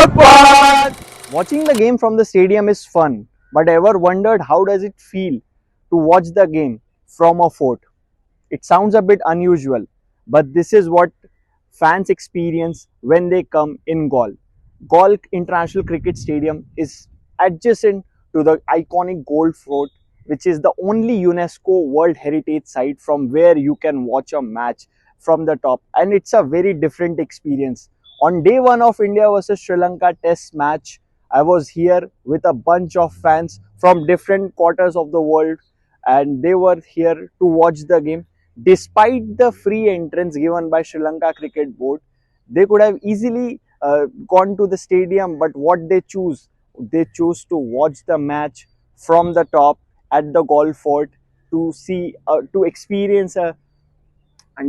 Revsportz! Watching the game from the stadium is fun, but ever wondered how does it feel to watch the game from a fort? It sounds a bit unusual, but this is what fans experience when they come in Galle. Galle International Cricket Stadium is adjacent to the iconic Galle Fort, which is the only UNESCO World Heritage Site from where you can watch a match from the top, and it's a very different experience. On day one of India versus Sri Lanka Test match, I was here with a bunch of fans from different quarters of the world, and they were here to watch the game. Despite the free entrance given by Sri Lanka Cricket Board, they could have easily gone to the stadium, but what they choose to watch the match from the top at the Galle Fort to see, to experience a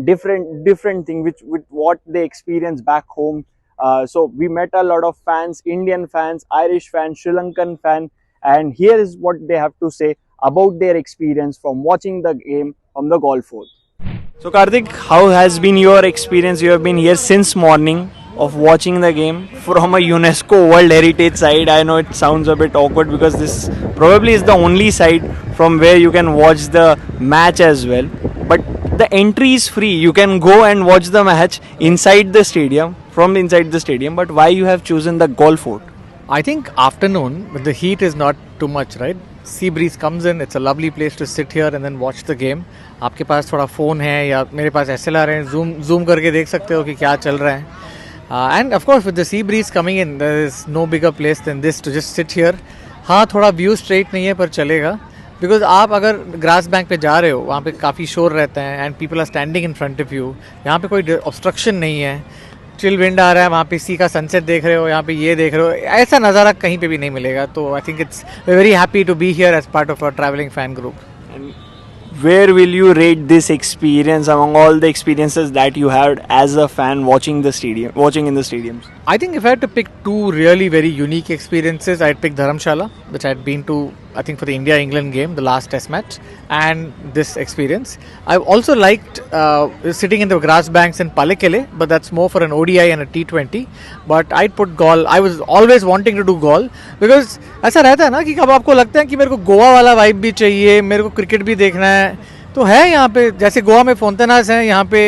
different thing which with what they experience back home. So we met a lot of fans, Indian fans, Irish fans, Sri Lankan fan, and here is what they have to say about their experience from watching the game from the Galle Fort. So Karthik, how has been your experience? You have been here since morning of watching the game from a UNESCO World Heritage Site. I know it sounds a bit awkward because this probably is the only site from where you can watch the match as well. But the entry is free. You can go and watch the match inside the stadium, from inside the stadium. But why you have chosen the Galle Fort? I think afternoon, when the heat is not too much, right? Sea breeze comes in, it's a lovely place to sit here and then watch the game. आपके पास थोड़ा phone है या मेरे पास SLR है, zoom करके देख सकते हो कि क्या चल रहा है. And of course with the sea breeze coming in, there is no bigger place than this to just sit here. हाँ थोड़ा view straight नहीं है पर चलेगा. Because आप अगर ग्रास बैंक पे जा रहे हो, वहाँ पे काफ़ी शोर रहता है and people are standing in front of you. यहाँ पे कोई ऑब्स्ट्रक्शन नहीं है, चिल विंड आ रहा है, वहाँ पे सी का सनसेट देख रहे हो, यहाँ पे ये देख रहे हो. ऐसा नज़ारा कहीं पे भी नहीं मिलेगा. तो I think it's very happy to be here as part of a travelling fan group. Where will you rate this experience among all the experiences that you had as a fan watching in the stadiums? I think if I had to pick two really very unique experiences, I'd pick Dharamshala, which I'd been to, I think, for the India-England game, the last test match, and this experience. I've also liked sitting in the grass banks in Palekele, but that's more for an ODI and a T20. But I'd put Galle. I was always wanting to do Galle because ऐसा रहता है ना कि कब आपको लगता है कि मेरे को गोवा वाला वाइब भी चाहिए, मेरे को क्रिकेट भी देखना है. तो है यहाँ पे, जैसे गोवा में फोंटेनास है, यहाँ पे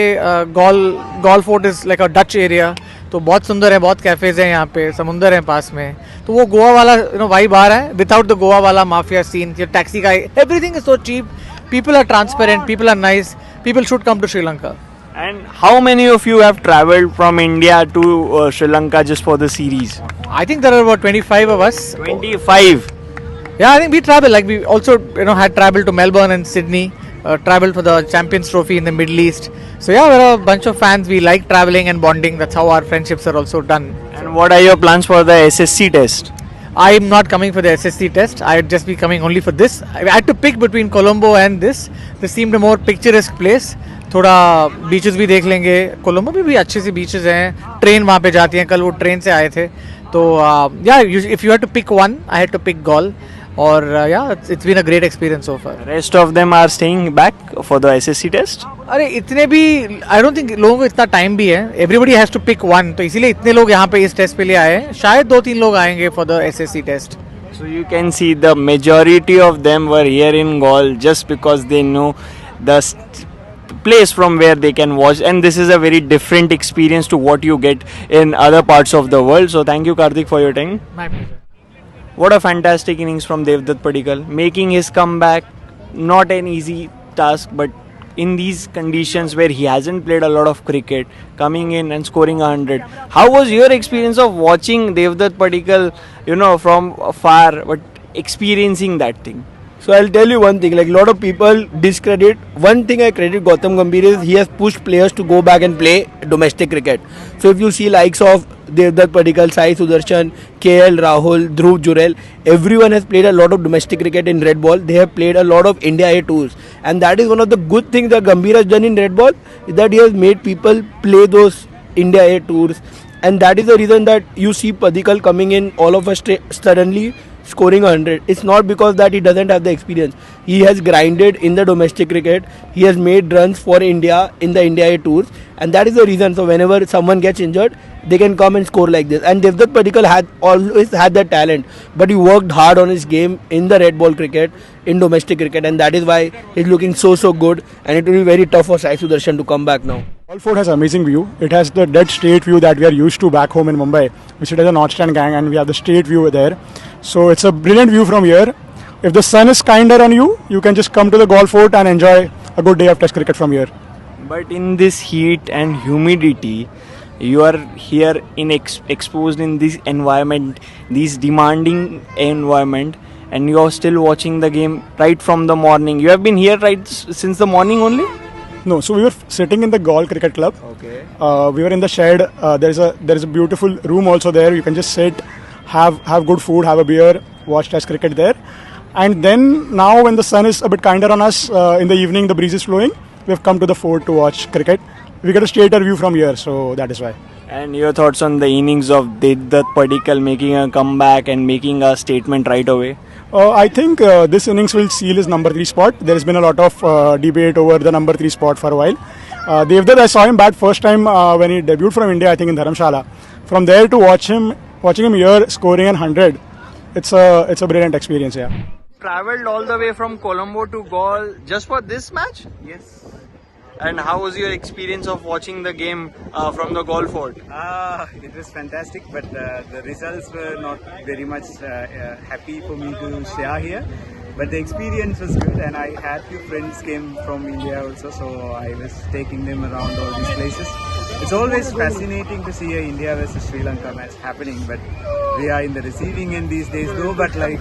Galle Fort is like a Dutch area. तो बहुत सुंदर है, बहुत कैफेज हैं यहाँ पे, समुंदर है पास में. तो वो गोवा वाला वाइब आ रहा है विदाउट द गोवा वाला माफिया सीन. टैक्सी का everything is so cheap, people are transparent, people are nice, people should come to Sri Lanka. And how many of you have travelled from India to Sri Lanka just for the series? I think there are about 25 of us. 25? Yeah, I think we travel. Like we also had traveled to Melbourne and Sydney. Traveled for the Champions Trophy in the Middle East. So yeah, we're a bunch of fans. We like traveling and bonding. That's how our friendships are also done. And what are your plans for the SSC test? I'm not coming for the SSC test. I'd just be coming only for this. I had to pick between Colombo and this. This seemed a more picturesque place. थोड़ा beaches भी देख लेंगे. कोलंबो में भी अच्छे से beaches हैं. Train वहाँ पे जाती हैं. कल वो ट्रेन से आए थे. तो yeah, if you had to pick one, I had to pick Galle. Or yeah, it's been a great experience so far. Rest of them are staying back for the SSC test? अरे इतने भी I don't think लोगों को इतना time भी है. Everybody has to pick one. तो इसीलिए इतने लोग यहाँ पे इस टेस्ट पे लिए आए हैं. शायद 2-3 लोग आएंगे for the SSC test. So you can see the majority of them were here in Galle just because they know the place from where they can watch, and this is a very different experience to what you get in other parts of the world. So thank you Karthik for your time. My pleasure. What a fantastic innings from Devdutt Padikkal, making his comeback. Not an easy task, but in these conditions where he hasn't played a lot of cricket, coming in and scoring 100. How was your experience of watching Devdutt Padikkal, from afar, but experiencing that thing? So I'll tell you one thing, like a lot of people discredit. One thing I credit Gautam Gambhir is he has pushed players to go back and play domestic cricket. So if you see likes of Devdutt Padikkal, Sai Sudarshan, KL Rahul, Dhruv Jurel, everyone has played a lot of domestic cricket in red ball. They have played a lot of India A tours, and that is one of the good things that Gambhir has done in red ball, is that he has made people play those India A tours, and that is the reason that you see Padikkal coming in all of us suddenly scoring 100. It's not because that he doesn't have the experience. He has grinded in the domestic cricket. He has made runs for India in the India A tours, and that is the reason. So whenever someone gets injured, they can come and score like this. And Devdutt Padikkal had always had that talent, but he worked hard on his game in the red ball cricket, in domestic cricket, and that is why he's looking so good. And it will be very tough for Sai Sudarshan to come back now. Galle Fort has amazing view. It has the dead straight view that we are used to back home in Mumbai, which it has a Northstand gang, and we have the straight view there. So it's a brilliant view from here. If the sun is kinder on you, you can just come to the Galle Fort and enjoy a good day of Test cricket from here. But in this heat and humidity, you are here in exposed in this environment, this demanding environment, and you are still watching the game right from the morning. You have been here right since the morning only? No, so we were sitting in the Galle Cricket Club. Okay. We were in the shed. There is a beautiful room also there. You can just sit, have good food, have a beer, watch Test cricket there. And then now when the sun is a bit kinder on us in the evening, the breeze is flowing. We have come to the fort to watch cricket. We get a straighter view from here, so that is why. And your thoughts on the innings of Devdutt Padikkal making a comeback and making a statement right away? I think this innings will seal his number 3 spot. There has been a lot of debate over the number 3 spot for a while. Devdutt, I saw him bat first time when he debuted from India, I think in Dharamshala. From there to watching him here scoring an 100, it's a brilliant experience. Yeah. Travelled all the way from Colombo to Galle just for this match? Yes. And how was your experience of watching the game from the Galle Fort? It was fantastic, but the results were not very much happy for me to share here. But the experience was good, and I had few friends came from India also, so I was taking them around all these places. It's always fascinating to see a India versus Sri Lanka match happening, but we are in the receiving end these days though, but like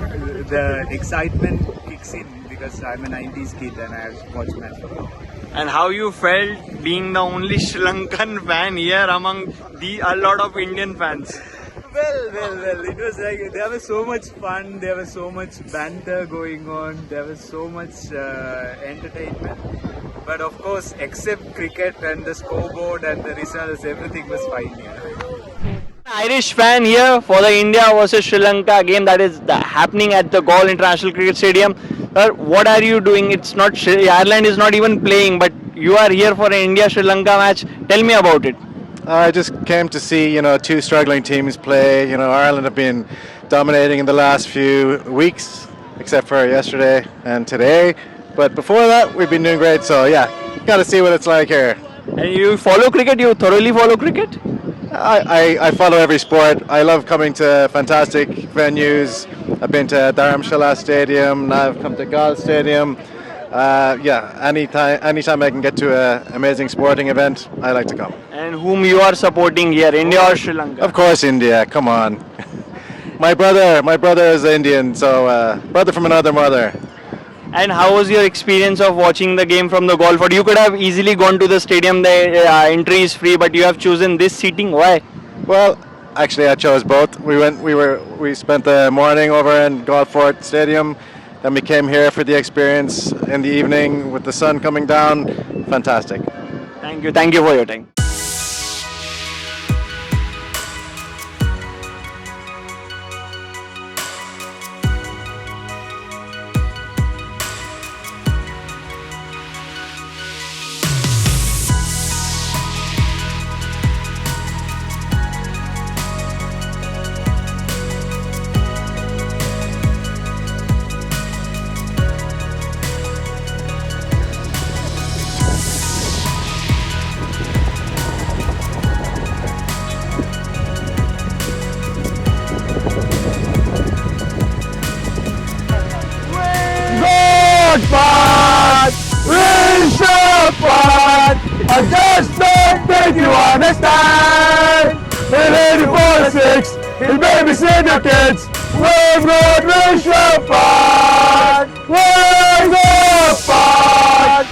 the excitement kicks in because I'm a 90s kid and I have watched match from now. And how you felt being the only Sri Lankan fan here among a lot of Indian fans? Well, it was like there was so much fun, there was so much banter going on, there was so much entertainment. But of course, except cricket and the scoreboard and the results, everything was fine here. Irish fan here for the India versus Sri Lanka game that is happening at the Galle International Cricket Stadium. What are you doing? It's not Ireland is not even playing, but you are here for an India-Sri Lanka match. Tell me about it. I just came to see, two struggling teams play. Ireland have been dominating in the last few weeks, except for yesterday and today. But before that, we've been doing great. So yeah, got to see what it's like here. And you follow cricket? You thoroughly follow cricket? I follow every sport. I love coming to fantastic venues. I've been to Dharamshala Stadium. Now I've come to Galle Stadium. Anytime I can get to an amazing sporting event, I like to come. And whom you are supporting here, India or Sri Lanka? Of course, India. Come on. My brother is Indian, so brother from another mother. And how was your experience of watching the game from the Galle Fort? You could have easily gone to the stadium. The entry is free, but you have chosen this seating. Why? Well, actually, I chose both. We spent the morning over in Galle Fort Stadium. Then we came here for the experience in the evening with the sun coming down. Fantastic. Thank you for your time. I just don't think you understand. In 84-6, he'll babysit your kids. We've got Revsportz. Revsportz.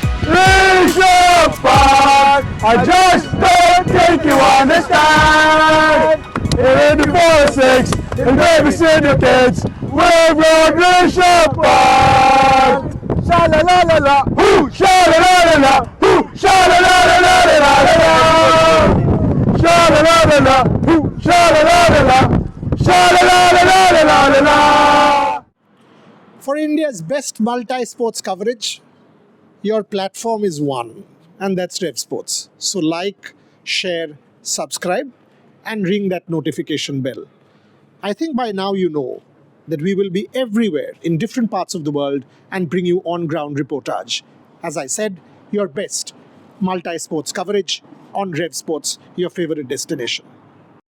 I just don't think you understand. In 84-6, he'll babysit your kids. We've got Revsportz. Sha-la-la-la-la, hoo, sha-la-la-la-la, hoo, sha-la-la-la-la-la-la-la. Sha-la-la-la-la, hoo, sha-la-la-la-la, sha-la-la-la-la-la-la-la. India's best multi-sports coverage, your platform is one, and that's Revsportz. So like, share, subscribe, and ring that notification bell. I think by now you know that we will be everywhere in different parts of the world and bring you on-ground reportage. As I said, your best multi-sports coverage on Revsportz, your favorite destination.